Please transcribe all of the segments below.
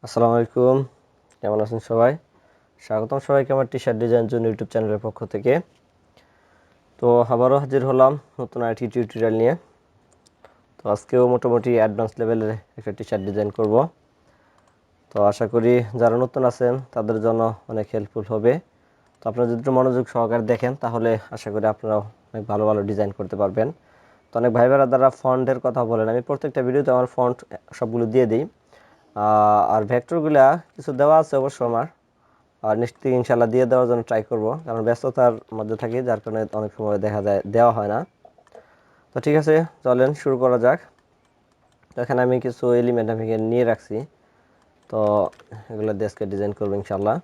আসসালামু আলাইকুম, কেমন আছেন সবাই? স্বাগতম সবাইকে আমার T shirt design zone YouTube চ্যানেলের পক্ষ থেকে। তো আবারও হাজির হলাম নতুন আইটি টিউটোরিয়াল নিয়ে। তো আজকেও মোটামুটি অ্যাডভান্স লেভেলের একটা টি শার্ট ডিজাইন করব। তো আশা করি যারা নতুন আছেন তাদের জন্য অনেক হেল্পফুল হবে। তো আপনারা যদি একটু মনোযোগ সহকারে দেখেন তাহলে আশা করি আপনারাও অনেক ভালো ভালো ডিজাইন করতে পারবেন। তো অনেক ভাই বোনেরা যারা ফন্টের কথা বলেন, আমি প্রত্যেকটা ভিডিওতে আমার ফন্ট সবগুলো দিয়ে দিই। আর ভেক্টরগুলা কিছু দেওয়া আছে অবশ্য আমার, আর নিশ্চয়ই ইনশাল্লাহ দিয়ে দেওয়ার জন্য ট্রাই করব, কারণ ব্যস্ততার মধ্যে থাকি যার কারণে অনেক সময় দেখা যায় দেওয়া হয় না। তো ঠিক আছে, চলেন শুরু করা যাক। তো এখানে আমি কিছু এলিমেন্ট আমি নিয়ে রাখছি, তো এগুলো দেশকে ডিজাইন করবো ইনশাল্লাহ।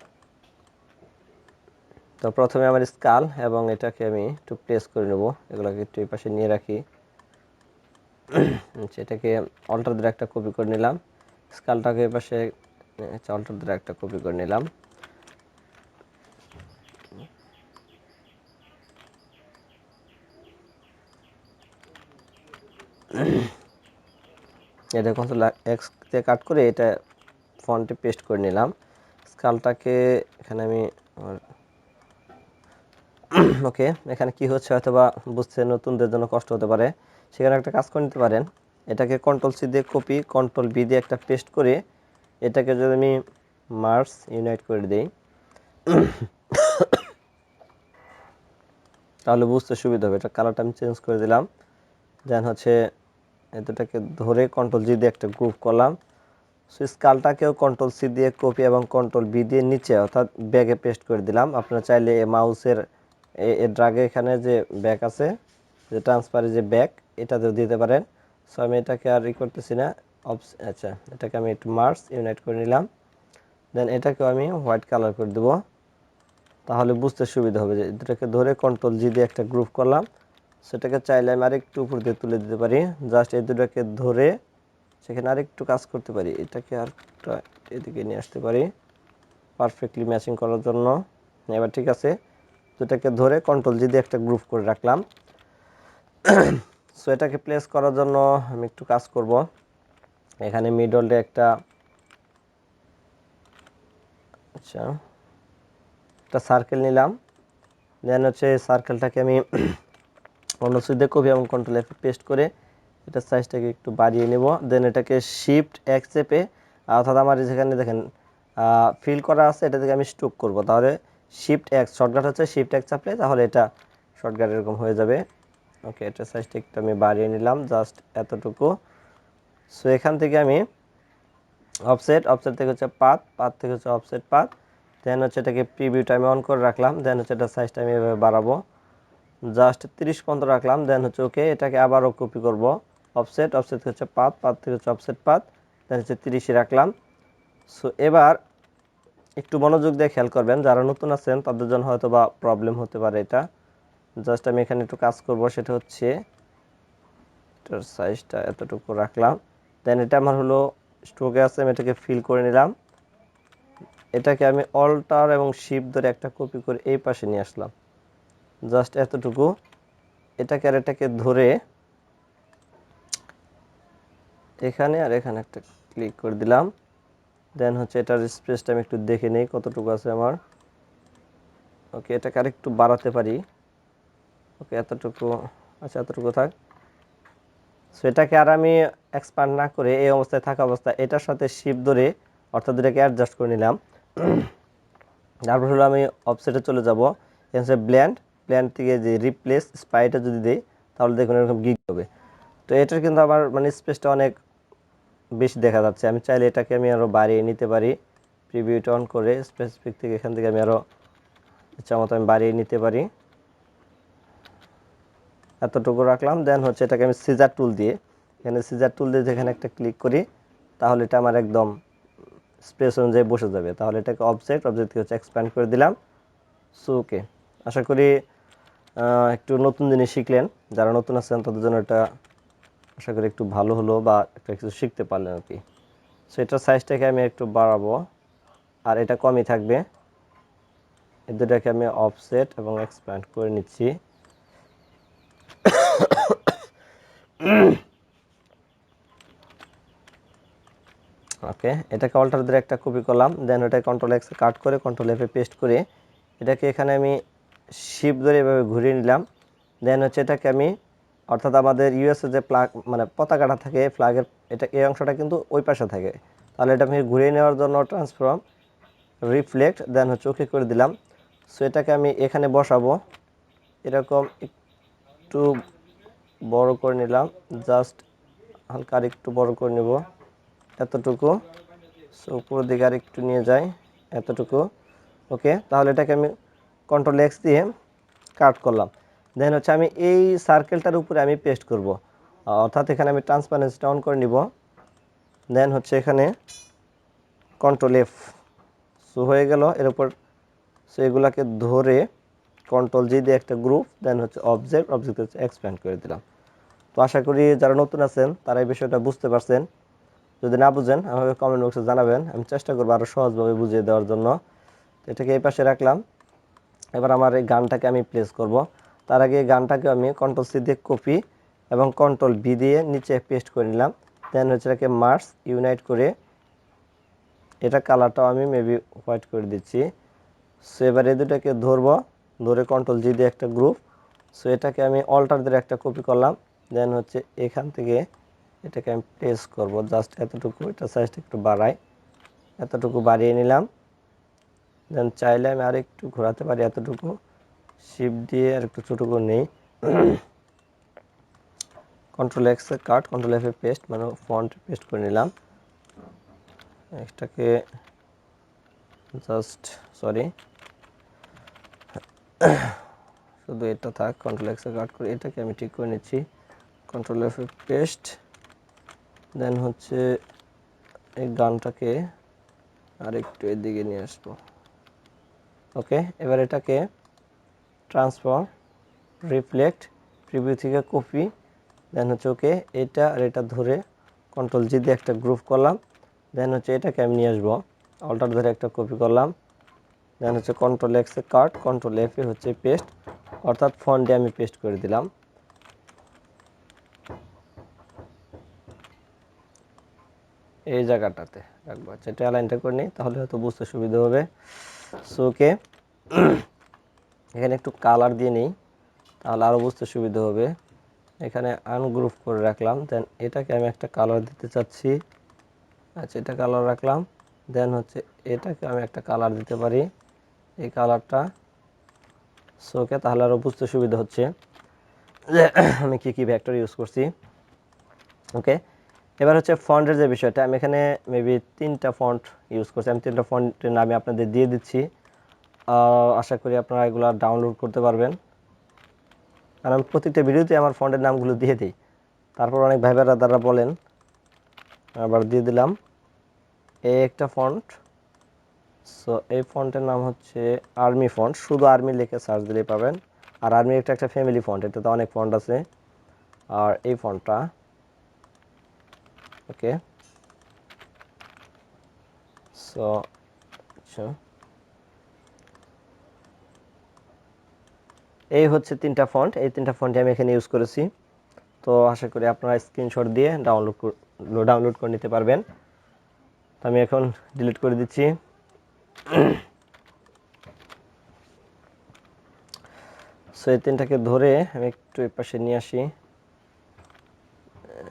তো প্রথমে আমার স্কাল এবং এটাকে আমি একটু প্লেস করে নেব, এগুলোকে একটু এই পাশে নিয়ে রাখি। এটাকে অল্টার ধরে একটা কপি করে নিলাম, স্কালটাকে এই পাশে অল্টার ধরে একটা কপি করে নিলাম। এটা কন্ট্রোল এক্স দিয়ে কাট করে এটা ফন্টে পেস্ট করে নিলাম। স্কালটাকে এখানে আমি ওকে, এখানে কি হচ্ছে হয়তো বা বুঝতে নতুনদের জন্য কষ্ট হতে পারে, সেখানে একটা কাজ করে নিতে পারেন। এটাকে কন্ট্রোল সি দিয়ে কপি, কন্ট্রোল বি দিয়ে একটা পেস্ট করে এটাকে যদি আমি মার্জ ইউনাইট করে দিই তাহলে বুঝতে সুবিধা হবে। এটা কালারটা আমি চেঞ্জ করে দিলাম। দেন হচ্ছে এটাকে ধরে কন্ট্রোল জি দিয়ে একটা গ্রুপ করলাম। সো স্কালটাকেও কন্ট্রোল সি দিয়ে কপি এবং কন্ট্রোল বি দিয়ে নিচে অর্থাৎ ব্যাগে পেস্ট করে দিলাম। আপনারা চাইলে মাউসের ড্রাগে এখানে যে ব্যাগ আছে, যে ট্রান্সফারে যে ব্যাগ, এটাতেও দিতে পারেন। সো আমি এটাকে আর করতেছি না। আচ্ছা, এটাকে আমি একটু মার্জ ইউনাইট করে নিলাম। দেন এটাকেও আমি হোয়াইট কালার করে দেবো, তাহলে বুঝতে সুবিধা হবে। যে দুটাকে ধরে কন্ট্রোল জি দিয়ে একটা গ্রুপ করলাম, সেটাকে চাইলে আমি আরেকটু উপর দিয়ে তুলে দিতে পারি। জাস্ট এই দুটাকে ধরে সেখানে আরেকটু কাজ করতে পারি, এটাকে আরেকটা এদিকে নিয়ে আসতে পারি পারফেক্টলি ম্যাচিং করার জন্য। এবার ঠিক আছে, দুটাকে ধরে কন্ট্রোল জি দিয়ে একটা গ্রুপ করে রাখলাম। সো এটাকে প্লেস করার জন্য আমি একটু কাজ করব। এখানে মিডলে একটা একটা সার্কেল নিলাম। দেন হচ্ছে সার্কেলটাকে আমি অন্য সুইচে কপি এবং কন্ট্রোল এফ পেস্ট করে এটা সাইজটাকে একটু বাড়িয়ে নেব। দেন এটাকে শিফট এক চেপে, অর্থাৎ আমার যেখানে দেখেন ফিল করা আছে এটা থেকে আমি স্ট্রোক করব, তাহলে শিফট এক্স শর্টকাট হচ্ছে, শিফট এক চাপলে তাহলে এটা শর্টকাট এরকম হয়ে যাবে। ওকে, এটা সাইজটা একটু আমি বাড়িয়ে নিলাম, জাস্ট এতটুকু। সো এখান থেকে আমি অফসেট থেকে হচ্ছে পাথ থেকে হচ্ছে অফসেট পাথ। দেন হচ্ছে এটাকে প্রিভিউ টাইমে অন করে রাখলাম। দেন হচ্ছে এটা সাইজটা আমি এভাবে বাড়াবো, জাস্ট 30 পর্যন্ত রাখলাম। দেন হচ্ছে ওকে, এটাকে আবারও কপি করব। অফসেট থেকে হচ্ছে পাথ থেকে হচ্ছে অফসেট পাথ, দেন হচ্ছে 30 রাখলাম। সো এবার একটু মনোযোগ দিয়ে খেয়াল করবেন, যারা নতুন আছেন তাদের জন্য হয়তো বা প্রবলেম হতে পারে এটা। জাস্ট আমি এখানে একটু কাজ করব, সেটা হচ্ছে এটার সাইজটা এতটুকু রাখলাম। দেন এটা আমার হলো স্ট্রোকে আছে, আমি এটাকে ফিল করে নিলাম। এটাকে আমি অল্টার এবং শিফট ধরে একটা কপি করে এই পাশে নিয়ে আসলাম, জাস্ট এতটুকু। এটাকে আর এটাকে ধরে এখানে আর এখানে একটা ক্লিক করে দিলাম। দেন হচ্ছে এটার স্পেসটা আমি একটু দেখে নিই কতটুকু আছে আমার। ওকে, এটাকে আর একটু বাড়াতে পারি। ওকে, এতটুকু, আচ্ছা এতটুকু থাক। সো এটাকে আর আমি এক্সপান্ড না করে এই অবস্থায় থাকা অবস্থায় এটার সাথে শিফট ধরে অর্থাৎ এটাকে অ্যাডজাস্ট করে নিলাম। তারপর হলো আমি অফসেটে চলে যাব। এখানে ব্ল্যান্ড থেকে যে রিপ্লেস স্পাইটা যদি দিই তাহলে দেখুন এরকম গিগ হবে। তো এটার কিন্তু আমার মানে স্পেসটা অনেক বেশি দেখা যাচ্ছে। আমি চাইলে এটাকে আমি আরও বাড়িয়ে নিতে পারি, প্রিভিউটা অন করে স্পেসিফিক থেকে এখান থেকে আমি আরও ইচ্ছা মতো আমি বাড়িয়ে নিতে পারি। এতটুকু রাখলাম। দেন হচ্ছে এটাকে আমি সিজার টুল দিয়ে যেখানে একটা ক্লিক করি তাহলে এটা আমার একদম স্পেস অনুযায়ী বসে যাবে। তাহলে এটাকে অবজেক্ট থেকে হচ্ছে এক্সপ্যান্ড করে দিলাম। সো ওকে, আশা করি একটু নতুন জিনিস শিখলেন। যারা নতুন আছেন তাদের জন্য এটা আশা করি একটু ভালো হলো বা একটা কিছু শিখতে পারলেন আর কি। সো এটার সাইজটাকে আমি একটু বাড়াবো, আর এটা কমই থাকবে। এই দুটাকে আমি অফসেট এবং এক্সপ্যান্ড করে নিচ্ছি। ওকে, এটাকে অল্টার ধরে একটা কপি করলাম, দেন ওটা কন্ট্রোল এক্সে কাট করে কন্ট্রোল এফে পেস্ট করে এটাকে এখানে আমি শিপ ধরে এভাবে ঘুরিয়ে নিলাম। দেন হচ্ছে এটাকে আমি অর্থাৎ আমাদের ইউএসএ যে ফ্ল্যাগ মানে পতাকাটা থাকে ফ্ল্যাগের এটা এই অংশটা কিন্তু ওই পাশে থাকে, তাহলে এটা আমি ঘুরিয়ে নেওয়ার জন্য ট্রান্সফর্ম রিফ্লেক্ট দেন হচ্ছে ওকে করে দিলাম। সো এটাকে আমি এখানে বসাবো, এরকম একটু বড় করে নিলাম, জাস্ট হালকা আর একটু বড় করে নেব এতটুকু। সো উপরের দিকে আর একটু নিয়ে যাই এতটুকু। ওকে, তাহলে এটাকে আমি কন্ট্রোল এক্স দিয়ে কাট করলাম। দেন হচ্ছে আমি এই সার্কেলটার উপরে আমি পেস্ট করব, অর্থাৎ এখানে আমি ট্রান্সপারেন্সিটা অন করে নিব। দেন হচ্ছে এখানে কন্ট্রোল এফ, সো হয়ে গেল এর উপর। সো এগুলাকে ধরে কন্ট্রোল জি দিয়ে একটা গ্রুপ, দেন হচ্ছে অবজেক্ট হচ্ছে এক্সপ্যান্ড করে দিলাম। তো আশা করি যারা নতুন আছেন তারা এই বিষয়টা বুঝতে পারছেন। যদি না বুঝেন আমাকে কমেন্ট বক্সে জানাবেন, আমি চেষ্টা করবো আরও সহজভাবে বুঝিয়ে দেওয়ার জন্য। তো এটাকে এই পাশে রাখলাম। এবার আমার এই গানটাকে আমি প্লেস করব। তার আগে এই গানটাকে আমি কন্ট্রোল সি দিয়ে কপি এবং কন্ট্রোল বি দিয়ে নিচে পেস্ট করে নিলাম। দেন হচ্ছে এটাকে মার্জ ইউনাইট করে এটা কালারটাও আমি মেবি হোয়াইট করে দিচ্ছি। সো এবার এই দুটাকে ধরবো, ধরে কন্ট্রোল জি দিয়ে একটা গ্রুপ। সো এটাকে আমি অল্টার দিয়ে একটা কপি করলাম। দেন হচ্ছে এখান থেকে এটাকে আমি প্লেস করব জাস্ট এতটুকু, এটা সাইজটা একটু বাড়াই, এতটুকু বাড়িয়ে নিলাম। দেন চাইলে আমি আর একটু ঘোরাতে পারি এতটুকু, শিপ দিয়ে আর একটু ছোটো করে নেই। কন্ট্রোল এক্সে কাট কন্ট্রোল এফে পেস্ট মানে ফন্ট পেস্ট করে নিলাম। এটাকে জাস্ট সরি শুধু এটা থাক, কন্ট্রোল এক্সে কাট করে এটাকে আমি ঠিক করে নিচ্ছি। কন্ট্রোল এফে পেস্ট, দেন হচ্ছে এই গানটাকে আর একটু এদিকে নিয়ে আসবো। ওকে, এবার এটাকে ট্রান্সফর্ম রিফ্লেক্ট প্রিভিউ থেকে কপি, দেন হচ্ছে ওকে এটা আর এটা ধরে কন্ট্রোল জি দিয়ে একটা গ্রুপ করলাম। দেন হচ্ছে এটাকে আমি নিয়ে আসবো, অল্টার ধরে একটা কপি করলাম। দেন হচ্ছে কন্ট্রোল এক্সে কাট কন্ট্রোল এফে হচ্ছে পেস্ট, অর্থাৎ ফন্টে আমি পেস্ট করে দিলাম। এই জায়গাটাতে রাখবো, আচ্ছা এটা অ্যালাইনটা করে নিই তাহলে হয়তো বুঝতে সুবিধা হবে। সো ওকে, এখানে একটু কালার দিয়ে নিই তাহলে আরও বুঝতে সুবিধা হবে। এখানে আনগ্রুপ করে রাখলাম, দেন এটাকে আমি একটা কালার দিতে চাচ্ছি। আচ্ছা এটা কালার রাখলাম। দেন হচ্ছে এটাকে আমি একটা কালার দিতে পারি, এই কালারটা। সো ওকে, তাহলে আরও বুঝতে সুবিধা হচ্ছে যে আমি কী ভেক্টর ইউজ করছি। ওকে, এবার হচ্ছে ফন্টের যে বিষয়টা, আমি এখানে মেবি 3টা ফন্ট ইউজ করছি। আমি 3টা ফন্টের নামে আপনাদের দিয়ে দিচ্ছি, আশা করি আপনারা এগুলো ডাউনলোড করতে পারবেন। আর আমি প্রত্যেকটা ভিডিওতে আমার ফন্টের নামগুলো দিয়ে দিই, তারপর অনেক ভাই দাদারা বলেন, আবার দিয়ে দিলাম এই একটা ফন্ট। সো এই ফন্টের নাম হচ্ছে আর্মি ফন্ট, শুধু আর্মি লিখে সার্চ দিলেই পাবেন। আর আর্মি একটা ফ্যামিলি ফন্ট, এটাতে অনেক ফন্ট আছে। আর এই ফন্টটা ওকে। সো আচ্ছা, এই হচ্ছে 3টা ফন্ট, এই 3টা ফন্টে আমি এখানে ইউজ করেছি। তো আশা করি আপনারা স্ক্রিনশট দিয়ে ডাউনলোড করে নিতে পারবেন। তো আমি এখন ডিলিট করে দিচ্ছি। সো এই 3টাকে ধরে আমি একটু এই পাশে নিয়ে আসি,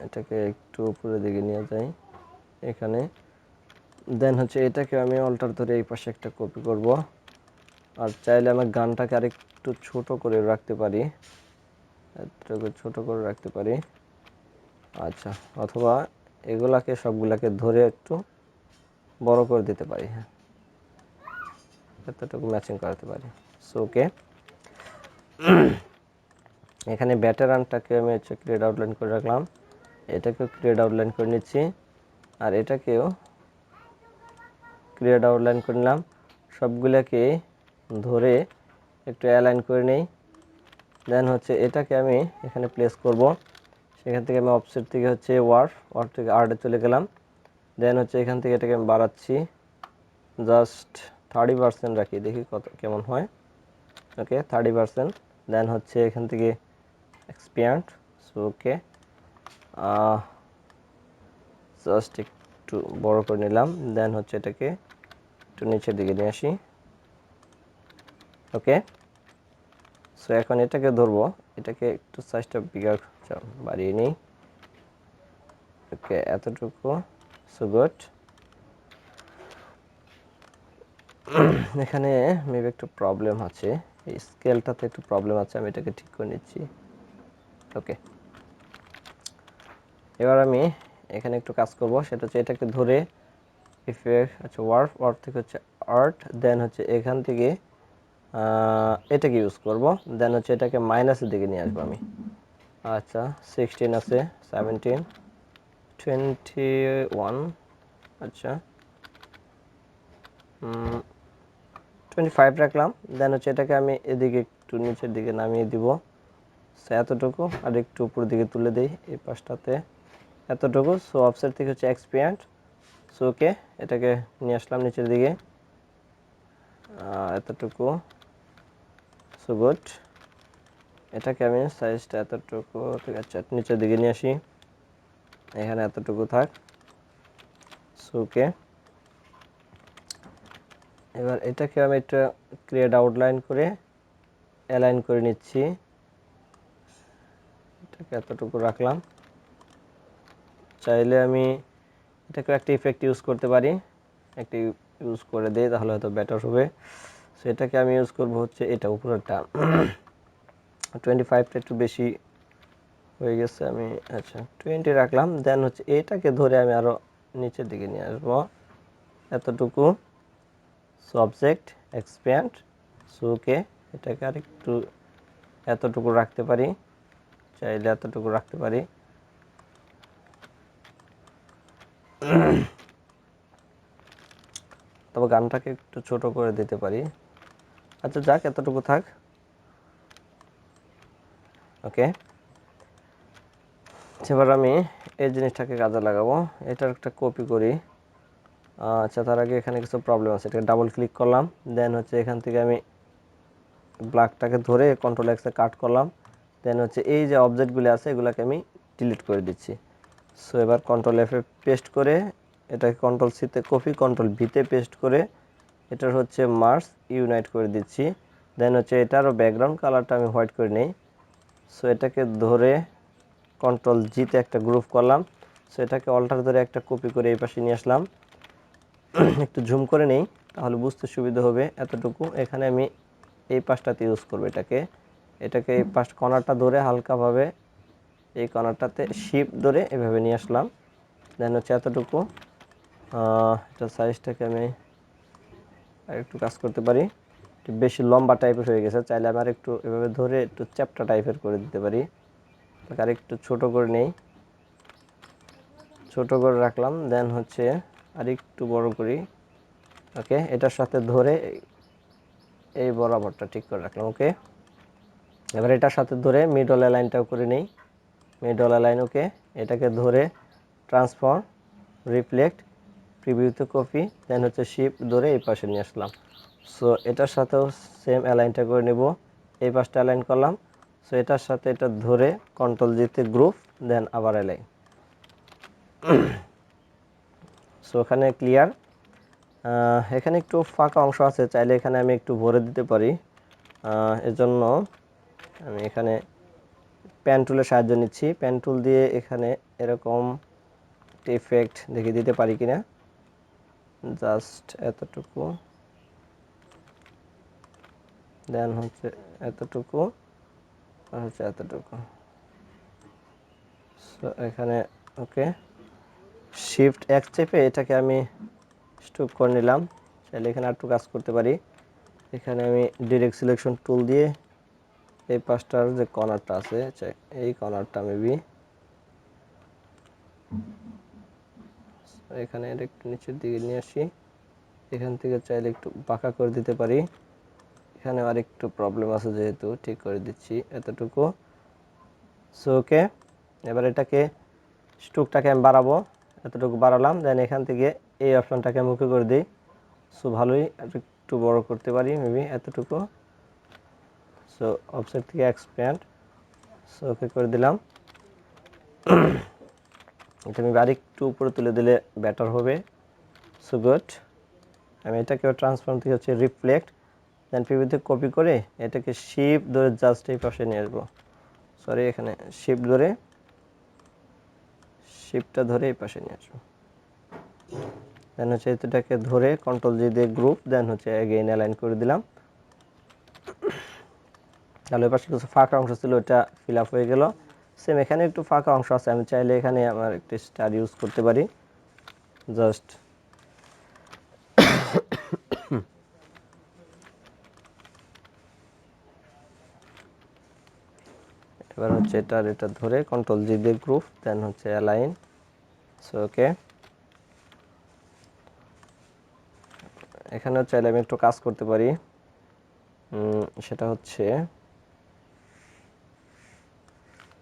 এটাকে একটু উপরের দিকে নিয়ে যাই এখানে। দেন হচ্ছে এটাকে আমি অল্টার ধরে এই পাশে একটা কপি করব। আর চাইলে আমার গানটাকে আরেকটু ছোট করে রাখতে পারি, এটাকে ছোট করে রাখতে পারি। আচ্ছা, অথবা এগুলাকে সবগুলাকে ধরে একটু বড় করে দিতে পারি, হ্যাঁ এতটুকু ম্যাচিং করাতে পারি। সো ওকে, এখানে ব্যাটারানটাকে আমি হচ্ছে ক্রিয়েট আউটলাইন করে রাখলাম, এটাকেও ক্রিয়েট আউটলাইন করে নিচ্ছি, আর এটাকেও ক্রিয়েট আউটলাইন করে নিলাম। সবগুলোকে ধরে একটু অ্যালাইন করে নেই। দেন হচ্ছে এটাকে আমি এখানে প্লেস করব, সেখান থেকে আমি অফসেট থেকে হচ্ছে ওয়ার্ড থেকে আর্টে চলে গেলাম। দেন হচ্ছে এখান থেকে এটাকে আমি বাড়াচ্ছি, জাস্ট 30% রাখি, দেখি কত কেমন হয়। ওকে 30%। দেন হচ্ছে এখান থেকে এক্সপ্যান্ড, সো ওকে জাস্ট একটু বড় করে নিলাম, দেন হচ্ছে এটাকে একটু নিচের দিকে নিয়ে আসি। ওকে, সো এখন এটাকে ধরবো, এটাকে একটু সাইজটা বিগার বাড়িয়ে নিই। ওকে, এতটুকু, সো গুড। এখানে মেবি একটু প্রবলেম আছে, এই স্কেলটাতে একটু প্রবলেম আছে, আমি এটাকে ঠিক করে নিচ্ছি। ওকে, এবার আমি এখানে একটু কাজ করব, সেটা হচ্ছে এটাকে ধরে ইফেক্ট, আচ্ছা ওয়ার্প থেকে হচ্ছে আর্ট, দেন হচ্ছে এখান থেকে এটাকে ইউজ করব, দেন হচ্ছে এটাকে মাইনাসের দিকে নিয়ে আসবো আমি। আচ্ছা 16 আছে, 17, 21, আচ্ছা 25 রাখলাম, দেন হচ্ছে এটাকে আমি এদিকে একটু নিচের দিকে নামিয়ে দিব, এতটুকু, আর একটু উপর দিকে তুলে দিই এই পাশটাতে, এতটুকু। সো অফসেট থেকে হচ্ছে এক্সপ্যান্ড, সো ওকে, এটাকে নিয়ে আসলাম নিচের দিকে, এতটুকু, সো গুড। এটাকে আমি সাইজটা এতটুকু, ঠিক আছে, নিচের দিকে নিয়ে আসি, এখানে এতটুকু থাক, সো ওকে। এবার এটাকে আমি একটা ক্রিয়েট আউটলাইন করে অ্যালাইন করে নিচ্ছি, এটাকে এতটুকু রাখলাম। চাইলে আমি এটাকে একটা ইফেক্ট ইউজ করতে পারি, একটি ইউজ করে দিই তাহলে হয়তো বেটার হবে। সো এটাকে আমি ইউজ করব হচ্ছে এটা উপরেরটা, 25টা একটু বেশি হয়ে গেছে, আমি আচ্ছা 20 রাখলাম, দেন হচ্ছে এটাকে ধরে আমি আরও নিচের দিকে নিয়ে আসবো, এতটুকু, সাবজেক্ট এক্সপ্যান্ড, সো ওকে। এটাকে আর একটু এতটুকু রাখতে পারি, চাইলে এতটুকু রাখতে পারি, তবে গানটাকে একটু ছোট করে দিতে পারি। আচ্ছা যাক, এতটুকু থাক। ওকে, এবার আমি এই জিনিসটাকে কাজে লাগাবো, এটার একটা কপি করি। আচ্ছা তার আগে এখানে কিছু প্রবলেম আছে, এটাকে ডাবল ক্লিক করলাম, দেন হচ্ছে এখান থেকে আমি ব্ল্যাকটাকে ধরে কন্ট্রোল এক্সে কাট করলাম, দেন হচ্ছে এই যে অবজেক্টগুলি আছে এগুলোকে আমি ডিলিট করে দিচ্ছি। সো এবার কন্ট্রোল এফে পেস্ট করে এটাকে কন্ট্রোল সিতে কপি, কন্ট্রোল ভিতে পেস্ট করে এটার হচ্ছে মার্জ ইউনাইট করে দিচ্ছি, দেন হচ্ছে এটারও ব্যাকগ্রাউন্ড কালারটা আমি হোয়াইট করে নিই। সো এটাকে ধরে কন্ট্রোল জিতে একটা গ্রুপ করলাম, সো এটাকে অল্টার ধরে একটা কপি করে এই পাশে নিয়ে আসলাম, একটু জুম করে নেই তাহলে বুঝতে সুবিধা হবে। এতটুকু এখানে আমি এই পাশটাতে ইউজ করব, এটাকে এই পাশ কর্নারটা ধরে হালকাভাবে এই কর্নারটাতে শিফট ধরে এভাবে নিয়ে আসলাম, দেন হচ্ছে এতটুকু। এটা সাইজটাকে আমি আর একটু কাজ করতে পারি, একটু বেশি লম্বা টাইপের হয়ে গেছে, চাইলে আমি আর একটু এভাবে ধরে একটু চ্যাপ্টা টাইপের করে দিতে পারি, আর একটু ছোট করে নেই, ছোট করে রাখলাম, দেন হচ্ছে আর একটু বড় করি। ওকে, এটার সাথে ধরে এই বরাবরটা ঠিক করে রাখলাম। ওকে, এবার এটার সাথে ধরে মিডল অ্যালাইনটাও করে নেই, মিডল অ্যালাইন। ওকে, এটাকে ধরে ট্রান্সফর্ম, রিফ্লেক্ট, প্রিভিউতে কপি, দেন হচ্ছে শিফট ধরে এই পাশে নিয়ে আসলাম। সো এটার সাথেও সেম অ্যালাইনটা করে নেব, এই পাশটা অ্যালাইন করলাম, সো এটার সাথে এটা ধরে কন্ট্রোল জিতে গ্রুপ, দেন আবার অ্যালাইন। সো এখানে ক্লিয়ার। এখানে একটু ফাঁকা অংশ আছে, চাইলে এখানে আমি একটু ভরে দিতে পারি, এজন্য আমি এখানে পেন টুলের সাহায্য নিচ্ছি, পেন টুল দিয়ে এখানে এরকম ইফেক্ট দেখে দিতে পারি কিনা, জাস্ট এতটুকু, দেন হচ্ছে এতটুকু, আর হচ্ছে এতটুকু। সো এখানে ওকে, শিফট এক চেপে এটাকে আমি স্টুক করে নিলাম, চাইলে এখানে একটু কাজ করতে পারি। এখানে আমি ডিরেক্ট সিলেকশন টুল দিয়ে এই পাশটার যে কর্নারটা আছে এই কর্নারটা মেবি এখানে একটু নিচের দিকে নিয়ে আসি, এখান থেকে চাইলে একটু বাঁকা করে দিতে পারি, এখানে আর একটু প্রবলেম আছে যেহেতু ঠিক করে দিচ্ছি, এতটুকু। সো ওকে, এবার এটাকে স্ট্রোকটাকে আমি বাড়াবো, এতটুকু বাড়ালাম, দেন এখান থেকে এই অপশনটাকে আমি ওকে করে দিই। সো ভালোই একটু বড় করতে পারি মেবি এতটুকু, সো অফসেট থেকে এক্সপ্যান্ড, সো ওকে করে দিলাম। এটা আমি আরেকটু উপরে তুলে দিলে বেটার হবে। So good. আমি এটাকে ট্রান্সফর্ম থেকে হচ্ছে রিফ্লেক্ট, দেন পিভিতে কপি করে এটাকে শিফট ধরে জাস্ট এই পাশে নিয়ে আসবো। সরি, এখানে শিফটটা ধরে এই পাশে নিয়ে আসবো। দেন হচ্ছে এটাকে ধরে কন্ট্রোল জি দিয়ে গ্রুপ, দেন হচ্ছে এগেইন অ্যালাইন করে দিলাম। তাহলে ওই পাশে কিছু ফাঁকা অংশ ছিল, ওটা ফিল আপ হয়ে গেল। সেম এখানে একটু ফাঁকা অংশ আছে, আমি চাইলে এখানে আমার একটি স্টার ইউজ করতে পারি। জাস্ট এবার হচ্ছে এটা ধরে কন্ট্রোল জি দিয়ে গ্রুপ, দেন হচ্ছে অ্যালাইন। সো ওকে, এখানেও চাইলে আমি একটু কাজ করতে পারি। সেটা হচ্ছে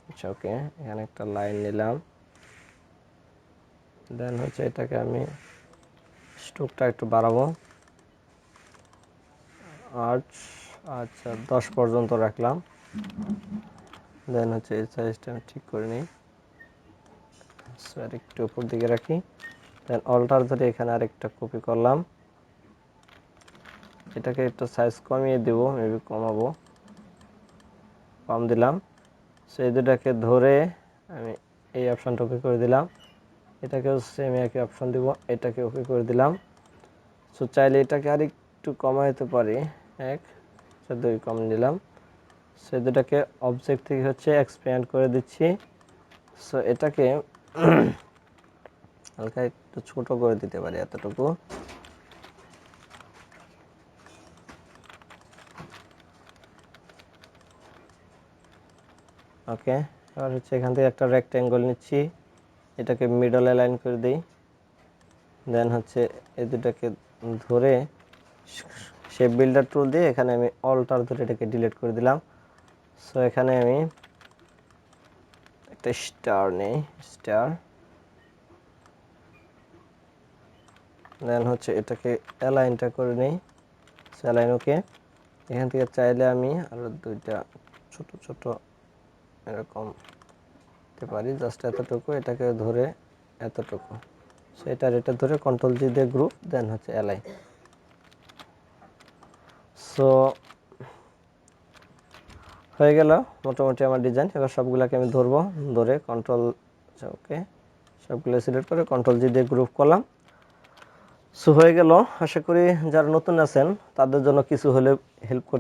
আচ্ছা ওকে, এখানে একটা লাইন নিলাম, দেন হচ্ছে এটাকে আমি স্ট্রোকটা একটু বাড়াবো। আচ্ছা 10 পর্যন্ত রাখলাম। দেন হচ্ছে এই সাইজটা আমি ঠিক করে নিই। আর একটু উপর দিকে রাখি, দেন অল্টার ধরে এখানে আরেকটা কপি করলাম। এটাকে একটু সাইজ কমিয়ে দেবো, মেবি কমাবো, কম দিলাম। সো এই দুটাকে ধরে আমি এই অপশানটা ওকে করে দিলাম। এটাকেও সেম একই অপশান দিব, এটাকে ওকে করে দিলাম। সো চাইলে এটাকে আর একটু কমাইতে পারি, 1 2 কম দিলাম। সো দুটাকে অবজেক্ট থেকে হচ্ছে এক্সপ্যান্ড করে দিচ্ছি। সো এটাকে হালকা একটু ছোট করে দিতে পারি, এতটুকু। ওকে, এবার হচ্ছে এখান থেকে একটা রেক্ট্যাঙ্গল নিচ্ছি, এটাকে মিডল অ্যালাইন করে দিই। দেন হচ্ছে এই দুটাকে ধরে শেপ বিল্ডার টুল দিয়ে এখানে আমি অল্টার ধরে এটাকে ডিলিট করে দিলাম। সো এখানে আমি একটা স্টার নেই, স্টার। দেন হচ্ছে এটাকে অ্যালাইনটা করে নিই, অ্যালাইন ওকে। এখান থেকে চাইলে আমি আরও দুইটা ছোট ছোট এরকম দিতে পারি, জাস্ট এতটুকু। এটাকে ধরে এতটুকু, এটা ধরে কন্ট্রোল জি দিয়ে গ্রুপ, দেন হচ্ছে অ্যালাইন। সো হয়ে গেল মোটামুটি আমার ডিজাইন। এবার সবগুলোকে আমি ধরবো, ধরে কন্ট্রোল ওকে, সবগুলো সিলেক্ট করে কন্ট্রোল জি দিয়ে গ্রুপ করলাম। সো হয়ে গেল। আশা করি যারা নতুন আছেন তাদের জন্য কিছু হলে হেল্প করতে